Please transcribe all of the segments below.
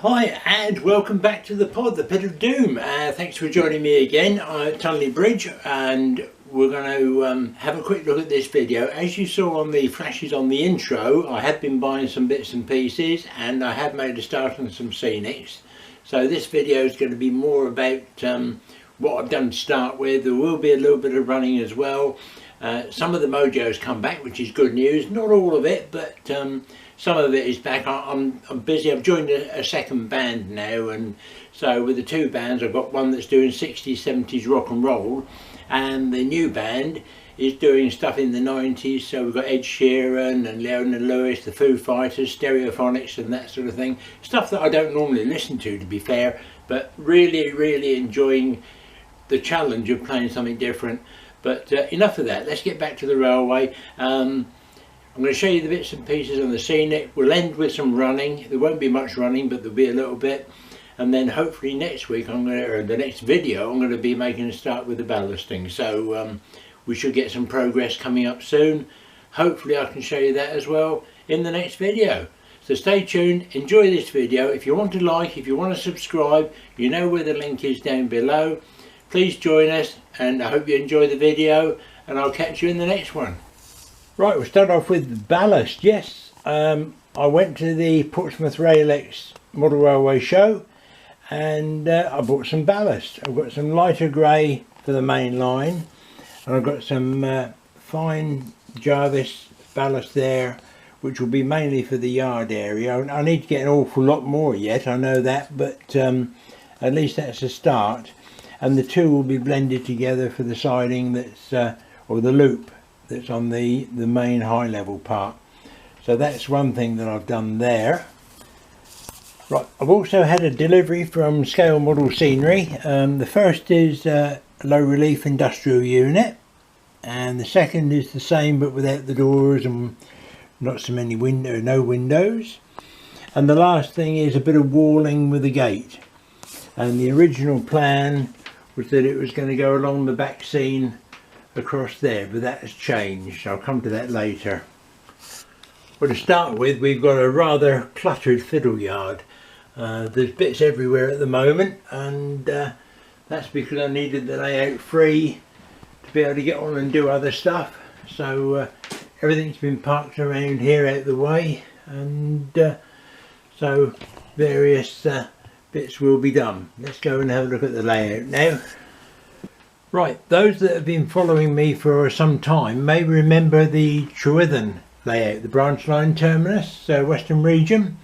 Hi and welcome back to the pod, the Pit of Doom. Thanks for joining me again at Tonleigh Bridge, and we're going to have a quick look at this video. As you saw on the flashes on the intro, I have been buying some bits and pieces and I have made a start on some scenics. So this video is going to be more about what I've done to start with. There will be a little bit of running as well. Some of the mojo's come back, which is good news. Not all of it, but some of it is back. I'm busy. I've joined a second band now, and so with the two bands, I've got one that's doing 60s, 70s rock and roll, and the new band is doing stuff in the 90s. So we've got Ed Sheeran and Leona Lewis, the Foo Fighters, Stereophonics and that sort of thing. Stuff that I don't normally listen to be fair, but really enjoying the challenge of playing something different. But enough of that, let's get back to the railway. I'm going to show you the bits and pieces on the scenic. We'll end with some running. There won't be much running, but there'll be a little bit. And then hopefully next week, or the next video, I'm going to be making a start with the ballasting. So we should get some progress coming up soon. Hopefully I can show you that as well in the next video. So stay tuned, enjoy this video. If you want to like, if you want to subscribe, you know where the link is down below. Please join us, and I hope you enjoy the video, and I'll catch you in the next one. Right, we'll start off with the ballast. Yes, I went to the Portsmouth Rail-X Model Railway show, and I bought some ballast. I've got some lighter grey for the main line, and I've got some fine Jarvis ballast there, which will be mainly for the yard area. I need to get an awful lot more yet, I know that, but at least that's a start. And the two will be blended together for the siding that's or the loop that's on the main high level part. So that's one thing that I've done there. Right, I've also had a delivery from Scale Model Scenery. The first is a low relief industrial unit, and the second is the same but without the doors and not so many no windows. And the last thing is a bit of walling with a gate. And the original plan was that it was going to go along the back scene across there, but that has changed. I'll come to that later. Well, to start with, we've got a rather cluttered fiddle yard. There's bits everywhere at the moment, and that's because I needed the layout free to be able to get on and do other stuff. So everything's been parked around here out the way, and so various bits will be done. Let's go and have a look at the layout now. Right, those that have been following me for some time may remember the Trewithen layout, the branch line terminus, Western Region.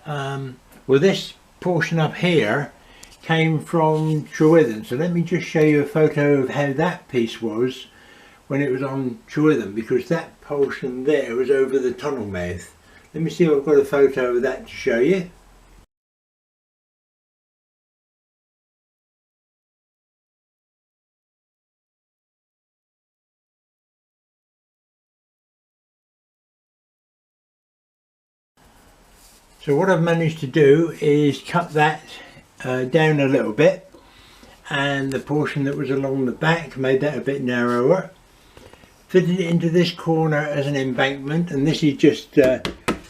Well, this portion up here came from Trewithen, so let me just show you a photo of how that piece was when it was on Trewithen, because that portion there was over the tunnel mouth. Let me see if I've got a photo of that to show you. So what I've managed to do is cut that down a little bit, and the portion that was along the back, made that a bit narrower, fitted it into this corner as an embankment, and this is just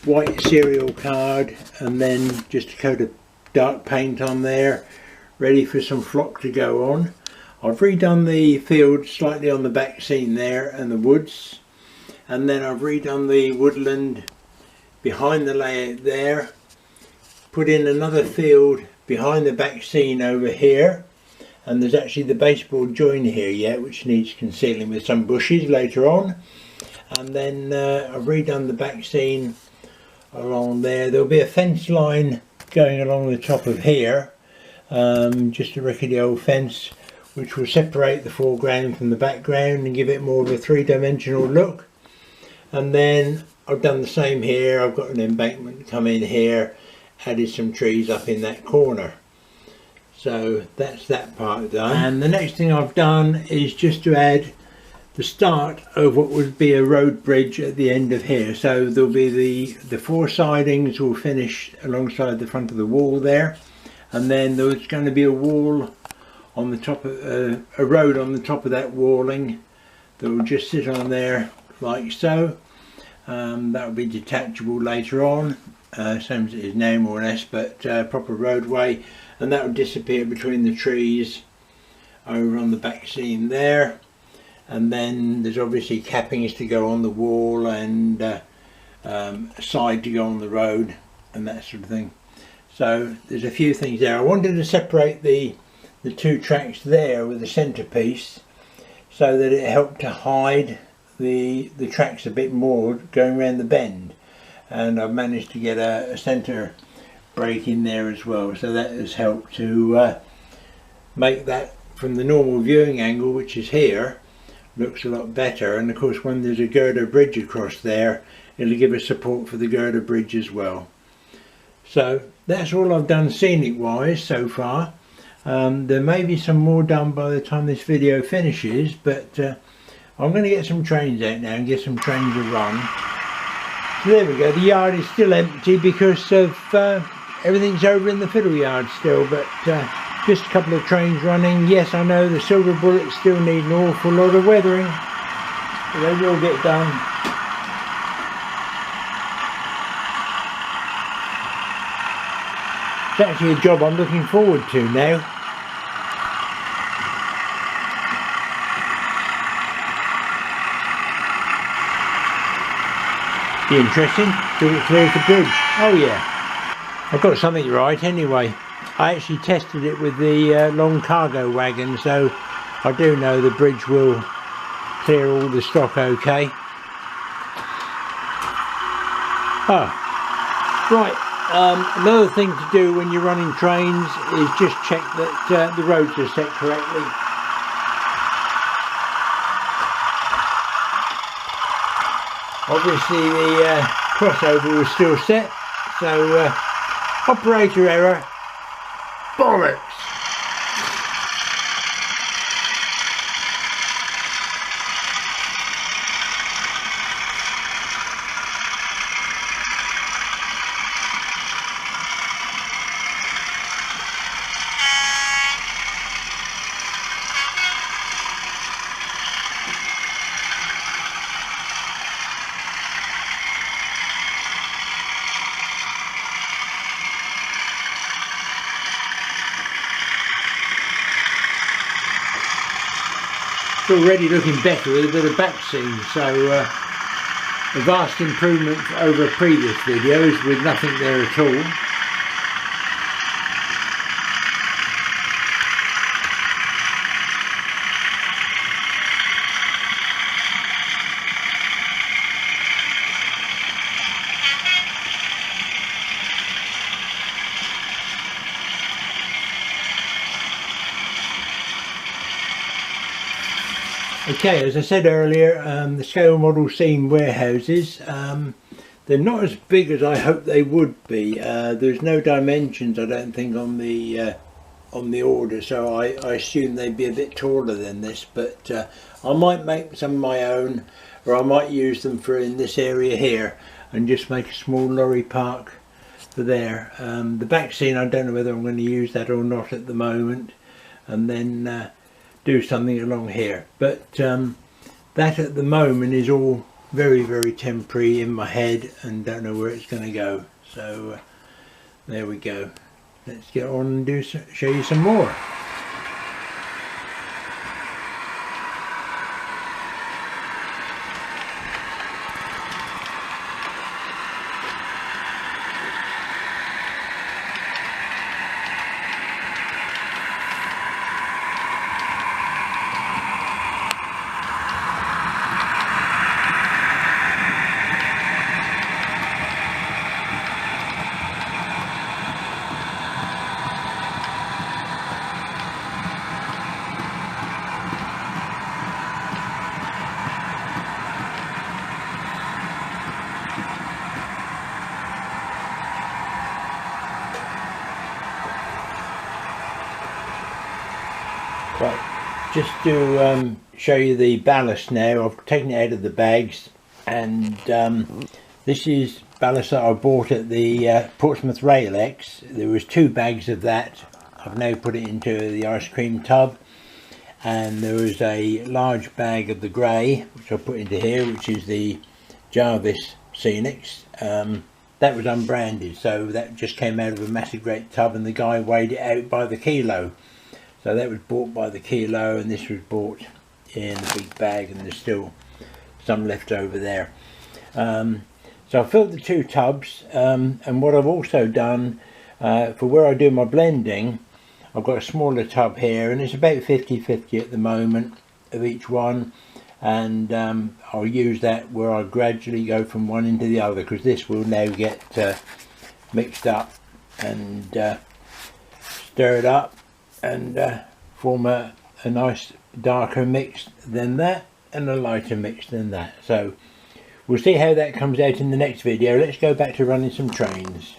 white serial card and then just a coat of dark paint on there, ready for some flock to go on. I've redone the field slightly on the back scene there and the woods, and then I've redone the woodland behind the layout there, put in another field behind the back scene over here, and there's actually the baseboard join here yet, which needs concealing with some bushes later on. And then I've redone the back scene along there. There'll be a fence line going along the top of here, just a rickety old fence which will separate the foreground from the background and give it more of a three-dimensional look. And then I've done the same here. I've got an embankment come in here, added some trees up in that corner. So that's that part done. And the next thing I've done is just to add the start of what would be a road bridge at the end of here. So there'll be the four sidings will finish alongside the front of the wall there, and then there's going to be a wall on the top of a road on the top of that walling that will just sit on there like so. That will be detachable later on, same as it is now more or less, but proper roadway, and that will disappear between the trees over on the back seam there. And then there's obviously cappings to go on the wall, and a side to go on the road and that sort of thing. So there's a few things there. I wanted to separate the two tracks there with the centerpiece so that it helped to hide the tracks a bit more going around the bend, and I've managed to get a center break in there as well, so that has helped to make that from the normal viewing angle, which is here, looks a lot better. And of course when there's a girder bridge across there, it'll give us support for the girder bridge as well. So that's all I've done scenic wise so far. There may be some more done by the time this video finishes, but I'm going to get some trains out now and get some trains to run. So there we go, the yard is still empty because of everything's over in the fiddle yard still, but just a couple of trains running. Yes, I know the silver bullets still need an awful lot of weathering, but they will get done. It's actually a job I'm looking forward to now. Be interesting, till it clears the bridge. Oh yeah, I've got something right anyway. I actually tested it with the long cargo wagon, so I do know the bridge will clear all the stock okay. Oh, right. Another thing to do when you're running trains is just check that the roads are set correctly. Obviously the crossover was still set, so operator error, bollocks! It's already looking better with a bit of back seam, so a vast improvement over previous videos with nothing there at all. Okay, as I said earlier, the scale model seam warehouses, they're not as big as I hoped they would be. There's no dimensions, I don't think, on the order, so I assume they'd be a bit taller than this, but I might make some of my own, or I might use them for in this area here and just make a small lorry park for there. The back seam, I don't know whether I'm going to use that or not at the moment, and then do something along here, but that at the moment is all very, very temporary in my head and don't know where it's going to go. So there we go. Let's get on and show you some more. Right, just to show you the ballast now, I've taken it out of the bags, and this is ballast that I bought at the Portsmouth Rail-X. There was 2 bags of that. I've now put it into the ice cream tub, and there was a large bag of the grey which I put into here, which is the Jarvis Scenics. that was unbranded, so that just came out of a massive great tub, and the guy weighed it out by the kilo. So that was bought by the kilo, and this was bought in a big bag, and there's still some left over there. So I filled the 2 tubs, and what I've also done for where I do my blending, I've got a smaller tub here, and it's about 50-50 at the moment of each one, and I'll use that where I gradually go from one into the other, because this will now get mixed up and stir it up and form a nice darker mix than that and a lighter mix than that. So we'll see how that comes out in the next video. Let's go back to running some trains.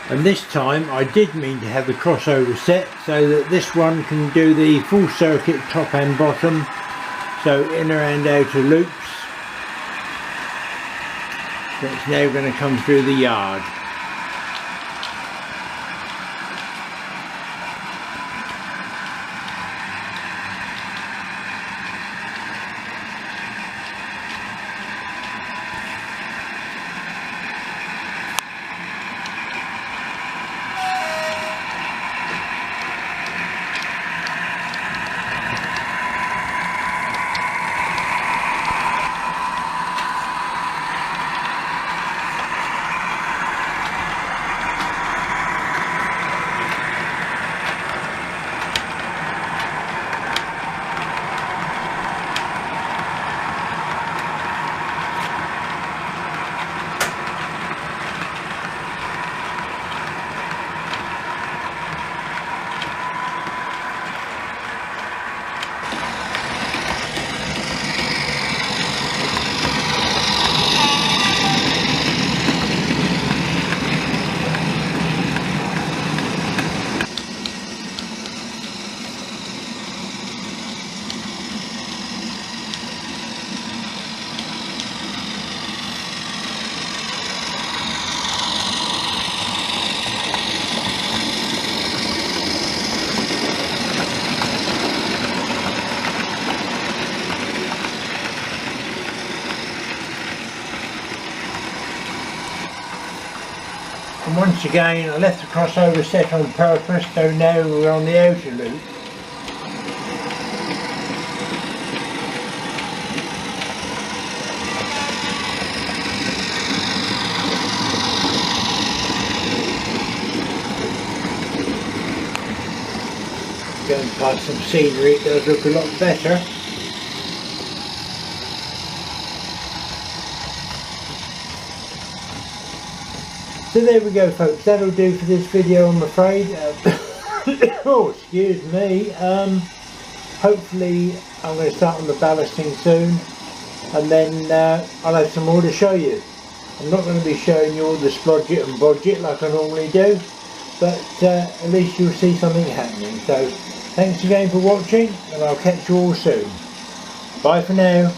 And this time I did mean to have the crossover set so that this one can do the full circuit top and bottom, so inner and outer loops. That's now going to come through the yard. And once again I left the crossover set on purpose, so now we're on the outer loop. Going past some scenery, it does look a lot better. So there we go folks, that'll do for this video I'm afraid. Oh, excuse me. Hopefully I'm going to start on the ballasting soon, and then I'll have some more to show you. I'm not going to be showing you all the splodget and bodget like I normally do, but at least you'll see something happening. So thanks again for watching, and I'll catch you all soon. Bye for now.